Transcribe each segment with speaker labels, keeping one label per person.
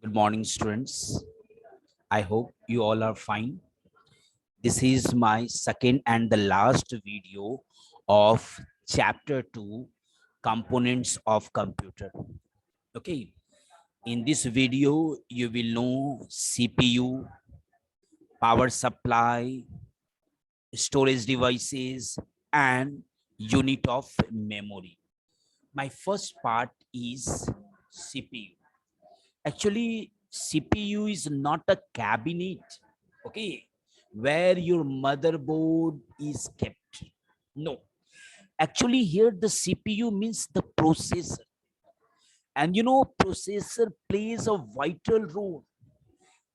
Speaker 1: Good morning, students. I hope you all are fine. This is my second and the last video of chapter 2, components of computer. Okay, in this video, you will know CPU, power supply, storage devices, and unit of memory. My first part is CPU. Actually, CPU is not a cabinet, okay, where your motherboard is kept. No, actually, here the CPU means the processor. And processor plays a vital role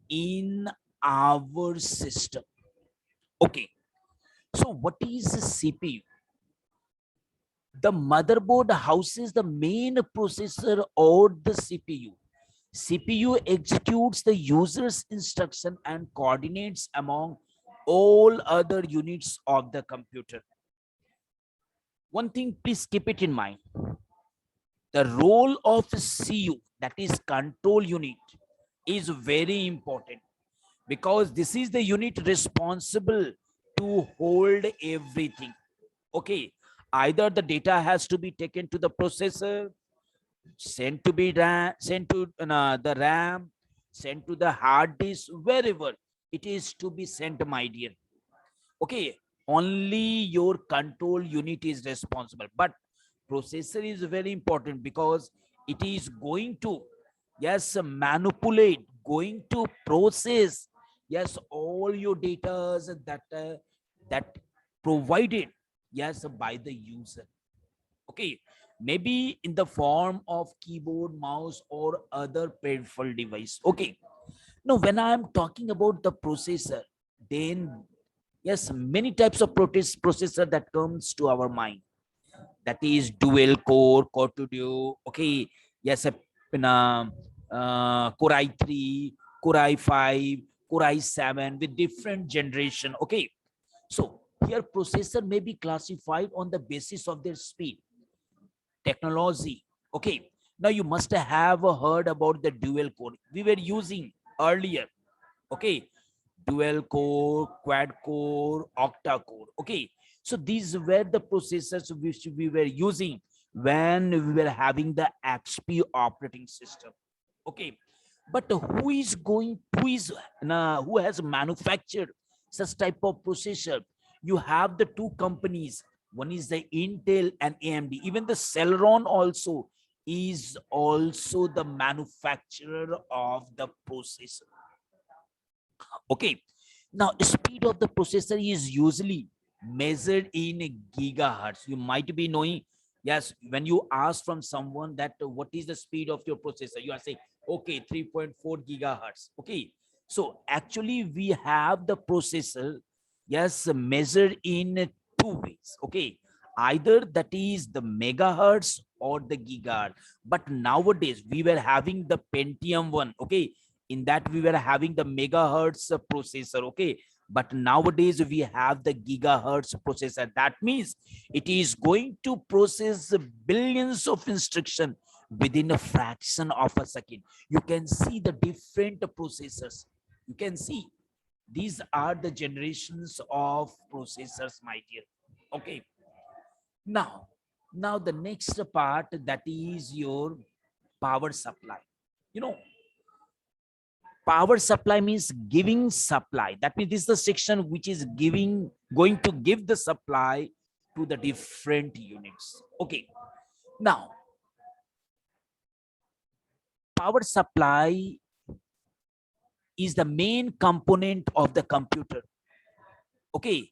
Speaker 1: in our system. Okay, so what is the CPU? The motherboard houses the main processor or the CPU. CPU executes the user's instruction and coordinates among all other units of the computer. One thing, please keep it in mind. The role of CU, that is control unit, is very important because this is the unit responsible to hold everything. Okay, either the data has to be taken to the processor, sent to be sent to the RAM, sent to the hard disk, wherever it is to be sent, my dear. Okay, only your control unit is responsible, but processor is very important because it is going to, yes, manipulate, going to process, yes, all your data that provided, yes, by the user. Okay, maybe in the form of keyboard, mouse, or other peripheral device. Okay, now when I'm talking about the processor, then yes, many types of processor that comes to our mind. That is dual core, core to duo. Okay, yes, core i3, core i5, core i7 with different generation. Okay, so here processor may be classified on the basis of their speed, technology. Okay, now you must have heard about the dual core we were using earlier. Okay, dual core, quad core, octa core. Okay, so these were the processors which we were using when we were having the XP operating system. Okay, but who has manufactured such type of processor? You have the two companies. One is the Intel and AMD. Even the Celeron also is also the manufacturer of the processor. Okay, now speed of the processor is usually measured in gigahertz. You might be knowing, yes, when you ask from someone that what is the speed of your processor, you are saying, okay, 3.4 gigahertz. Okay, so actually we have the processor, yes, measured in two ways. Okay, either that is the megahertz or the gigahertz. But nowadays we were having the Pentium one. Okay, in that we were having the megahertz processor. Okay, but nowadays we have the gigahertz processor. That means it is going to process billions of instruction within a fraction of a second. You can see the different processors. You can see these are the generations of processors, my dear. Okay, now the next part, that is your power supply. you know Power supply means giving supply. That means this is the section which is going to give the supply to the different units. Okay, now power supply is the main component of the computer. Okay,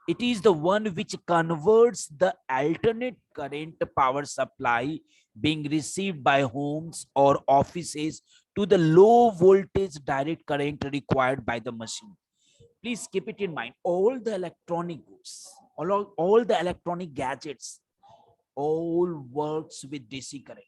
Speaker 1: it is the one which converts the alternate current power supply being received by homes or offices to the low voltage direct current required by the machine. Please keep it in mind, all the electronic goods, all the electronic gadgets, all works with DC current,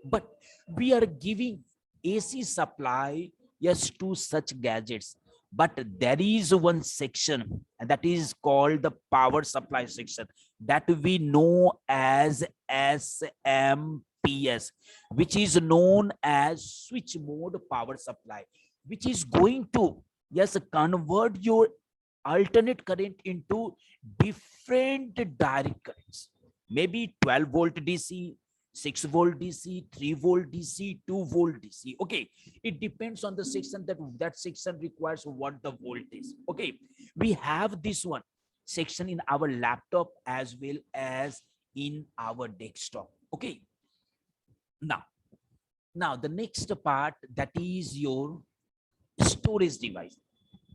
Speaker 1: but we are giving AC supply, yes, to such gadgets. But there is one section, and that is called the power supply section, that we know as SMPS. UPS, which is known as switch mode power supply, which is going to, yes, convert your alternate current into different direct currents, maybe 12 volt DC, 6 volt DC, 3 volt DC, 2 volt DC. Okay, it depends on the section, that section requires what the volt is. Okay, we have this one section in our laptop as well as in our desktop. Okay, now the next part, that is your storage device.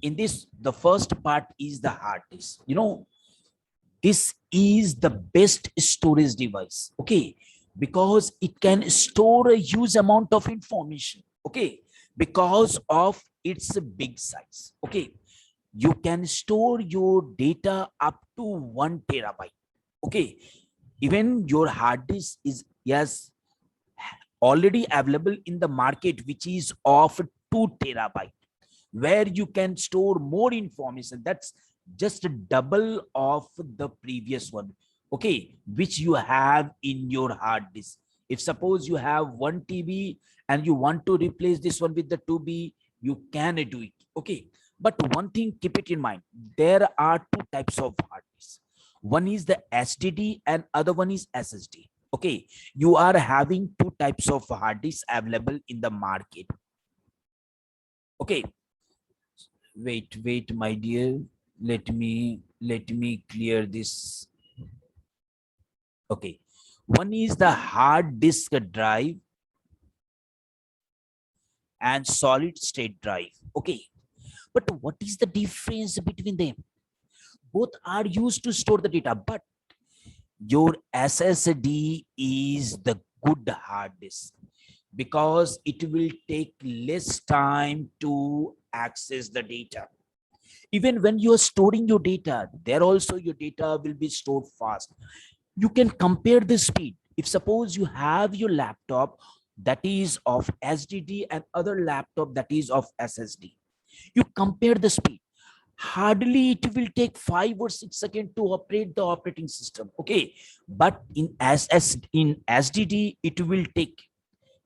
Speaker 1: In this, the first part is the hard disk. This is the best storage device. Okay, because it can store a huge amount of information. Okay, because of its big size. Okay, you can store your data up to 1 terabyte. Okay, even your hard disk is, yes, already available in the market, which is of 2 terabyte, where you can store more information. That's just double of the previous one. Okay, which you have in your hard disk. If suppose you have 1 TB and you want to replace this one with the 2B, you can do it. Okay, but one thing, keep it in mind, there are two types of hard disks. One is the SSD and other one is SSD. Okay, you are having two types of hard disks available in the market. Okay, wait, my dear, let me clear this. Okay, one is the hard disk drive and solid state drive. Okay, but what is the difference between them? Both are used to store the data, but your SSD is the good hard disk because it will take less time to access the data. Even when you are storing your data, there also your data will be stored fast. You can compare the speed. If suppose you have your laptop that is of SSD and other laptop that is of SSD, you compare the speed. Hardly it will take 5 or 6 seconds to operate the operating system. Okay, but in SSD it will take,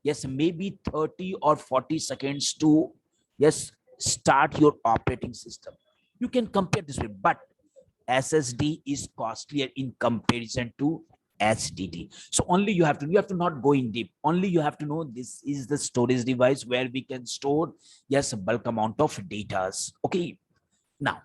Speaker 1: yes, maybe 30 or 40 seconds to, yes, start your operating system. You can compare this way, but SSD is costlier in comparison to SSD. So only you have to not go in deep. Only you have to know this is the storage device where we can store, yes, a bulk amount of data. Okay, now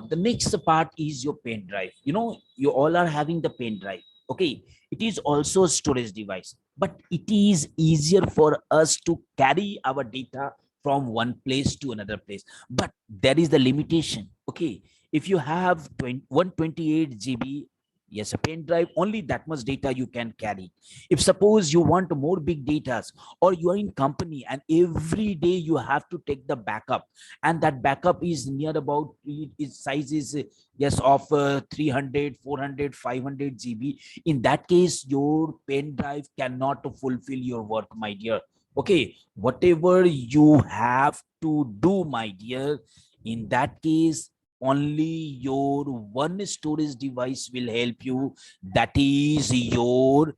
Speaker 1: the next part is your pen drive. You all are having the pen drive. Okay, it is also a storage device, but it is easier for us to carry our data from one place to another place, but there is the limitation. Okay, if you have 128 GB, yes, a pen drive, only that much data you can carry. If suppose you want more big data, or you are in company and every day you have to take the backup, and that backup is near about, its size is, yes, of 300, 400, 500 GB, in that case your pen drive cannot fulfill your work, my dear. Okay, whatever you have to do, my dear, in that case only your one storage device will help you, that is your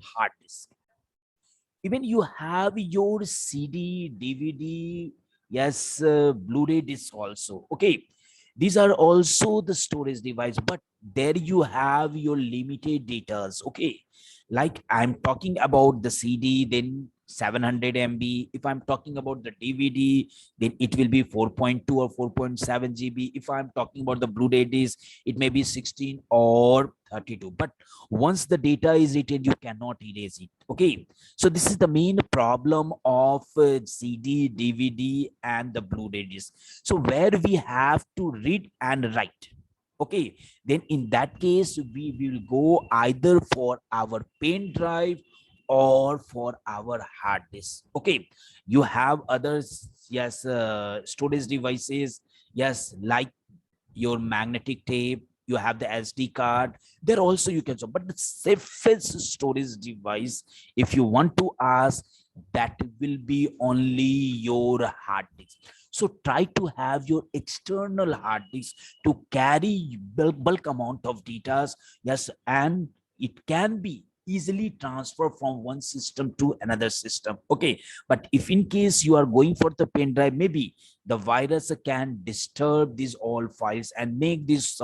Speaker 1: hard disk. Even you have your CD, DVD, yes, Blu-ray disc also. Okay, these are also the storage device, but there you have your limited data. Okay, like I'm talking about the CD, then 700 MB. If I'm talking about the DVD, then it will be 4.2 or 4.7 GB. If I'm talking about the Blu-ray disc, it may be 16 or 32. But once the data is written, you cannot erase it. Okay, so this is the main problem of CD, DVD, and the Blu-ray disc. So where we have to read and write. Okay, then in that case, we will go either for our pen drive or for our hard disk. Okay, you have others, yes, storage devices, yes, like your magnetic tape, you have the SD card, there also you can store. But the safest storage device, if you want to ask, that will be only your hard disk. So try to have your external hard disk to carry bulk amount of data. Yes, and it can be easily transferred from one system to another system. Okay, but if in case you are going for the pen drive, maybe the virus can disturb these all files and make these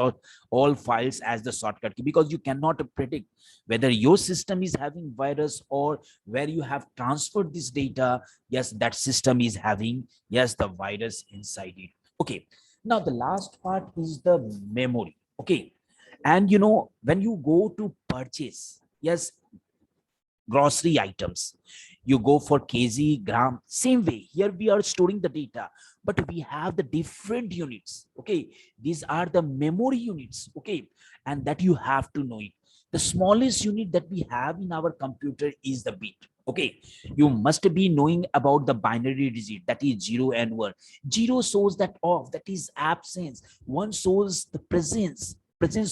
Speaker 1: all files as the shortcut key, because you cannot predict whether your system is having virus or where you have transferred this data. Yes, that system is having, yes, the virus inside it. Okay, now the last part is the memory. Okay, and when you go to purchase, yes, grocery items, you go for kg, gram. Same way here we are storing the data, but we have the different units. Okay, these are the memory units. Okay, and that you have to know it. The smallest unit that we have in our computer is the bit. Okay, you must be knowing about the binary digit, that is 0 and 1. 0 shows that off, that is absence. 1 shows the presence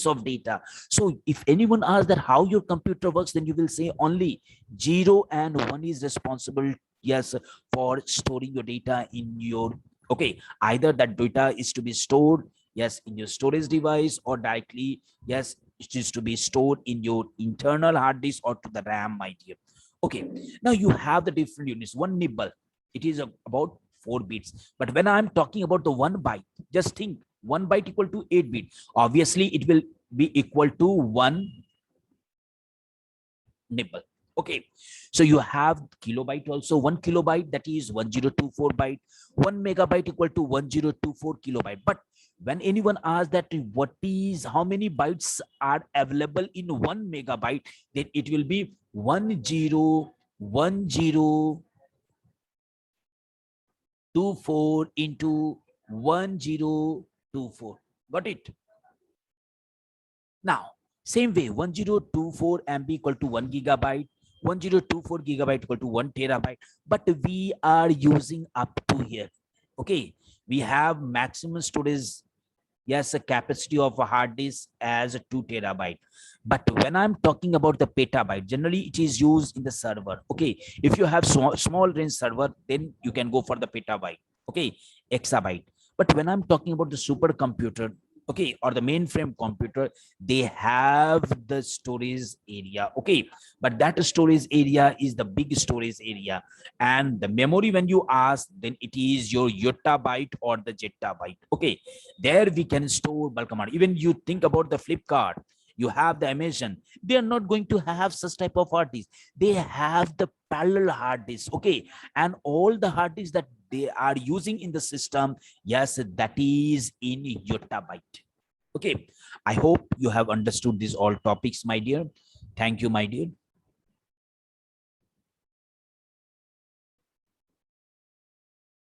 Speaker 1: of data. So if anyone asks that how your computer works, then you will say only 0 and 1 is responsible, yes, for storing your data in your, okay, either that data is to be stored, yes, in your storage device, or directly, yes, it is to be stored in your internal hard disk or to the RAM, my dear. Okay, now you have the different units. One nibble, it is about 4 bits, but when I'm talking about the 1 byte, just think 1 byte equal to 8 bit. Obviously it will be equal to 1 nibble. Okay, so you have kilobyte also. 1 kilobyte, that is 1024 byte. 1 megabyte equal to 1024 kilobyte. But when anyone asks that what is, how many bytes are available in 1 megabyte, then it will be 1024 into 1024. Got it? Now, same way, 1024 MB equal to 1 gigabyte, 1024 gigabyte equal to 1 terabyte, but we are using up to here. Okay, we have maximum storage, yes, a capacity of a hard disk as a 2 terabyte. But when I'm talking about the petabyte, generally it is used in the server. Okay, if you have small range server, then you can go for the petabyte. Okay, exabyte. But when I'm talking about the supercomputer, okay, or the mainframe computer, they have the storage area. Okay, but that storage area is the big storage area. And the memory, when you ask, then it is your yottabyte or the zettabyte. Okay, there we can store bulk amount. Even you think about the Flipkart, you have the Amazon, they are not going to have such type of hard disk. They have the parallel hard disk. Okay, and all the hard disks that they are using in the system, yes, that is in yottabyte. Okay, I hope you have understood these all topics, my dear. Thank you, my dear.